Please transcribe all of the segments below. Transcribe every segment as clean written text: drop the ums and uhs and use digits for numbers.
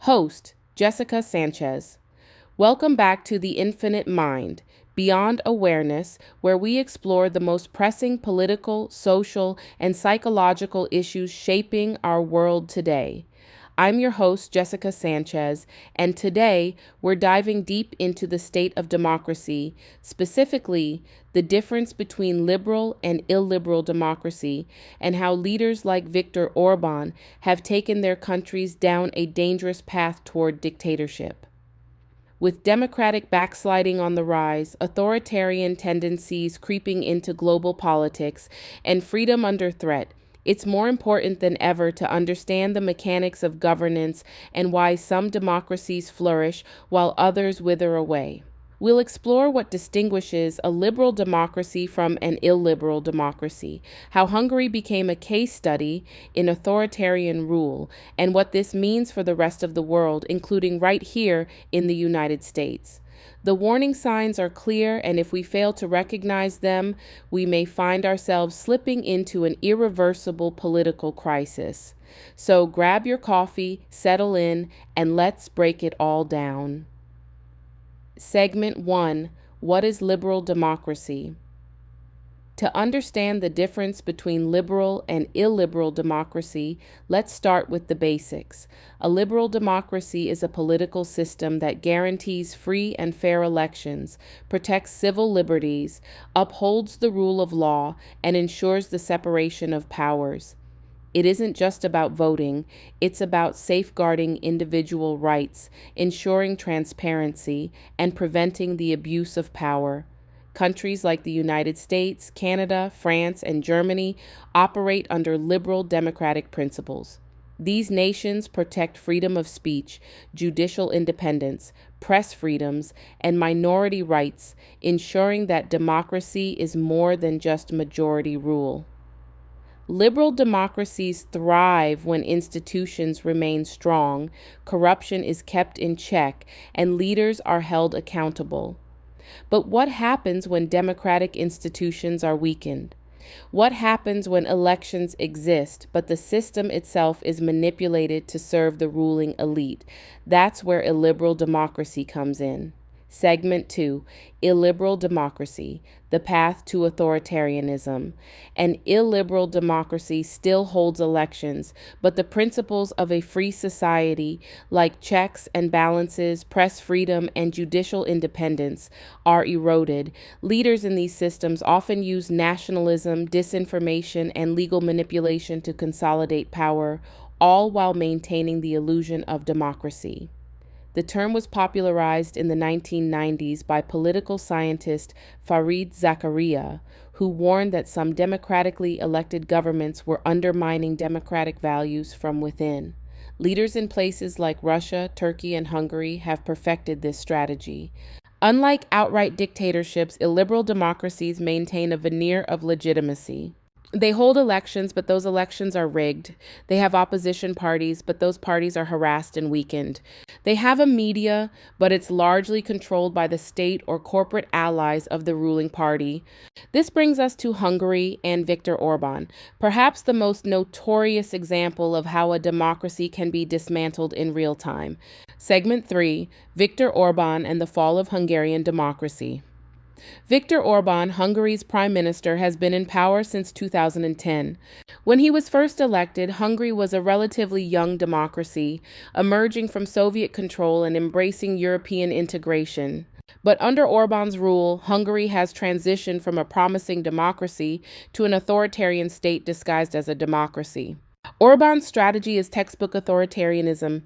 Host, Jessica Sanchez. Welcome back to The Infinite Mind, Beyond Awareness, where we explore the most pressing political, social, and psychological issues shaping our world today. I'm your host, Jessica Sanchez, and today we're diving deep into the state of democracy, specifically the difference between liberal and illiberal democracy, and how leaders like Viktor Orbán have taken their countries down a dangerous path toward dictatorship. With democratic backsliding on the rise, authoritarian tendencies creeping into global politics, and freedom under threat, it's more important than ever to understand the mechanics of governance and why some democracies flourish while others wither away. We'll explore what distinguishes a liberal democracy from an illiberal democracy, how Hungary became a case study in authoritarian rule, and what this means for the rest of the world, including right here in the United States. The warning signs are clear, and if we fail to recognize them, we may find ourselves slipping into an irreversible political crisis. So grab your coffee, settle in, and let's break it all down. Segment 1. What is liberal democracy? To understand the difference between liberal and illiberal democracy, let's start with the basics. A liberal democracy is a political system that guarantees free and fair elections, protects civil liberties, upholds the rule of law, and ensures the separation of powers. It isn't just about voting, it's about safeguarding individual rights, ensuring transparency, and preventing the abuse of power. Countries like the United States, Canada, France, and Germany operate under liberal democratic principles. These nations protect freedom of speech, judicial independence, press freedoms, and minority rights, ensuring that democracy is more than just majority rule. Liberal democracies thrive when institutions remain strong, corruption is kept in check, and leaders are held accountable. But what happens when democratic institutions are weakened? What happens when elections exist, but the system itself is manipulated to serve the ruling elite? That's where illiberal democracy comes in. Segment 2. Illiberal democracy, the path to authoritarianism. An illiberal democracy still holds elections, but the principles of a free society, like checks and balances, press freedom, and judicial independence, are eroded. Leaders in these systems often use nationalism, disinformation, and legal manipulation to consolidate power, all while maintaining the illusion of democracy. The term was popularized in the 1990s by political scientist Fareed Zakaria, who warned that some democratically elected governments were undermining democratic values from within. Leaders in places like Russia, Turkey, and Hungary have perfected this strategy. Unlike outright dictatorships, illiberal democracies maintain a veneer of legitimacy. They hold elections, but those elections are rigged. They have opposition parties, but those parties are harassed and weakened. They have a media, but it's largely controlled by the state or corporate allies of the ruling party. This brings us to Hungary and Viktor Orbán, perhaps the most notorious example of how a democracy can be dismantled in real time. Segment 3. Viktor Orbán and the Fall of Hungarian Democracy. Viktor Orbán, Hungary's prime minister, has been in power since 2010. When he was first elected, Hungary was a relatively young democracy, emerging from Soviet control and embracing European integration. But under Orbán's rule, Hungary has transitioned from a promising democracy to an authoritarian state disguised as a democracy. Orbán's strategy is textbook authoritarianism.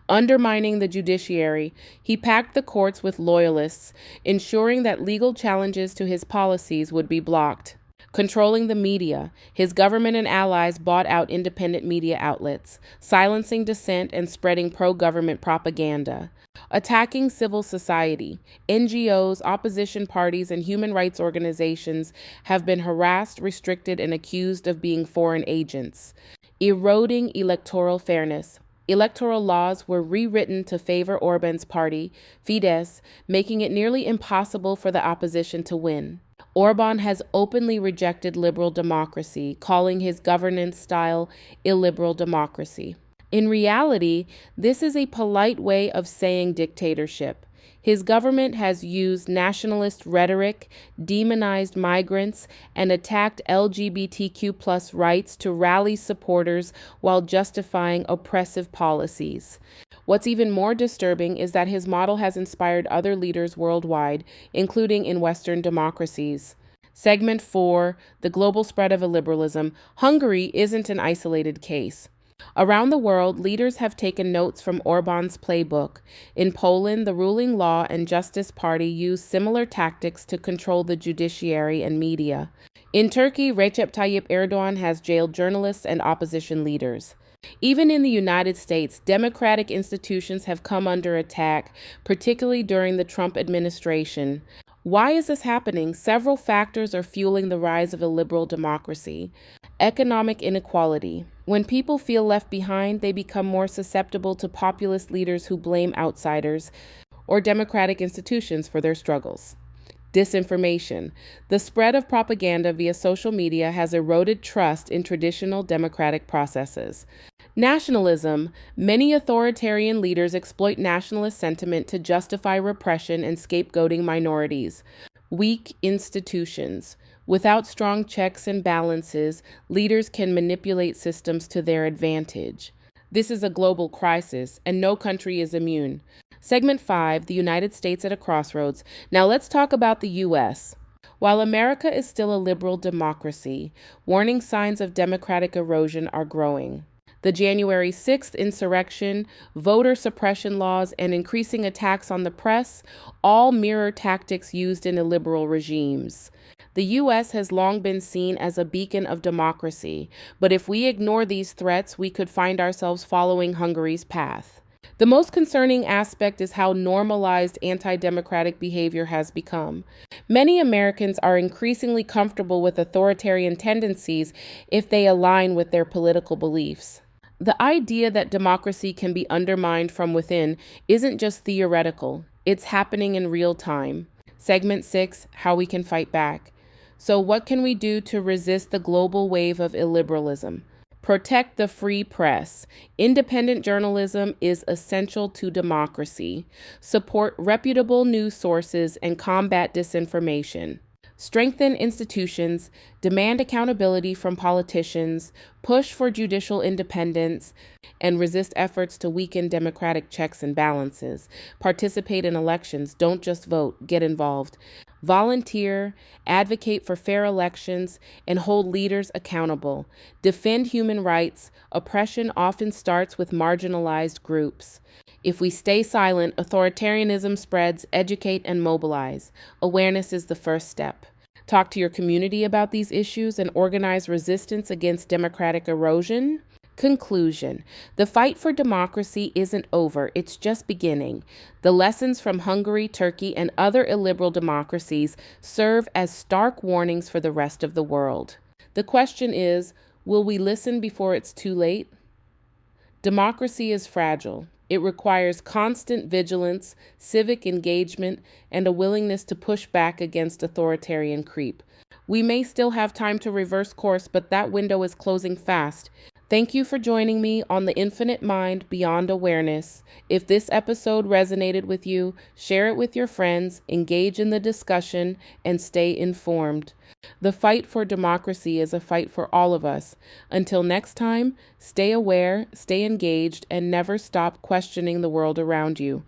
Undermining the judiciary, he packed the courts with loyalists, ensuring that legal challenges to his policies would be blocked. Controlling the media, his government and allies bought out independent media outlets, silencing dissent and spreading pro-government propaganda. Attacking civil society, NGOs, opposition parties, and human rights organizations have been harassed, restricted, and accused of being foreign agents. Eroding electoral fairness. Electoral laws were rewritten to favor Orbán's party, Fidesz, making it nearly impossible for the opposition to win. Orbán has openly rejected liberal democracy, calling his governance style illiberal democracy. In reality, this is a polite way of saying dictatorship. His government has used nationalist rhetoric, demonized migrants, and attacked LGBTQ rights to rally supporters while justifying oppressive policies. What's even more disturbing is that his model has inspired other leaders worldwide, including in Western democracies. Segment 4: The Global Spread of Illiberalism. Hungary isn't an isolated case. Around the world, leaders have taken notes from Orbán's playbook. In Poland, the ruling Law and Justice Party used similar tactics to control the judiciary and media. In Turkey, Recep Tayyip Erdogan has jailed journalists and opposition leaders. Even in the United States, democratic institutions have come under attack, particularly during the Trump administration. Why is this happening? Several factors are fueling the rise of illiberal democracy. Economic inequality. When people feel left behind, they become more susceptible to populist leaders who blame outsiders or democratic institutions for their struggles. Disinformation. The spread of propaganda via social media has eroded trust in traditional democratic processes. Nationalism. Many authoritarian leaders exploit nationalist sentiment to justify repression and scapegoating minorities. Weak institutions. Without strong checks and balances, leaders can manipulate systems to their advantage. This is a global crisis, and no country is immune. Segment 5: The United States at a Crossroads. Now let's talk about the U.S. While America is still a liberal democracy, warning signs of democratic erosion are growing. The January 6th insurrection, voter suppression laws, and increasing attacks on the press all mirror tactics used in illiberal regimes. The U.S. has long been seen as a beacon of democracy, but if we ignore these threats, we could find ourselves following Hungary's path. The most concerning aspect is how normalized anti-democratic behavior has become. Many Americans are increasingly comfortable with authoritarian tendencies if they align with their political beliefs. The idea that democracy can be undermined from within isn't just theoretical, it's happening in real time. Segment 6: How we can fight back. So what can we do to resist the global wave of illiberalism? Protect the free press. Independent journalism is essential to democracy. Support reputable news sources and combat disinformation. Strengthen institutions, demand accountability from politicians, push for judicial independence, and resist efforts to weaken democratic checks and balances. Participate in elections, don't just vote, get involved. Volunteer, advocate for fair elections, and hold leaders accountable. Defend human rights. Oppression often starts with marginalized groups. If we stay silent, authoritarianism spreads. Educate and mobilize. Awareness is the first step. Talk to your community about these issues and organize resistance against democratic erosion. Conclusion: the fight for democracy isn't over, it's just beginning. The lessons from Hungary, Turkey, and other illiberal democracies serve as stark warnings for the rest of the world. The question is, will we listen before it's too late? Democracy is fragile. It requires constant vigilance, civic engagement, and a willingness to push back against authoritarian creep. We may still have time to reverse course, but that window is closing fast. Thank you for joining me on The Infinite Mind Beyond Awareness. If this episode resonated with you, share it with your friends, engage in the discussion, and stay informed. The fight for democracy is a fight for all of us. Until next time, stay aware, stay engaged, and never stop questioning the world around you.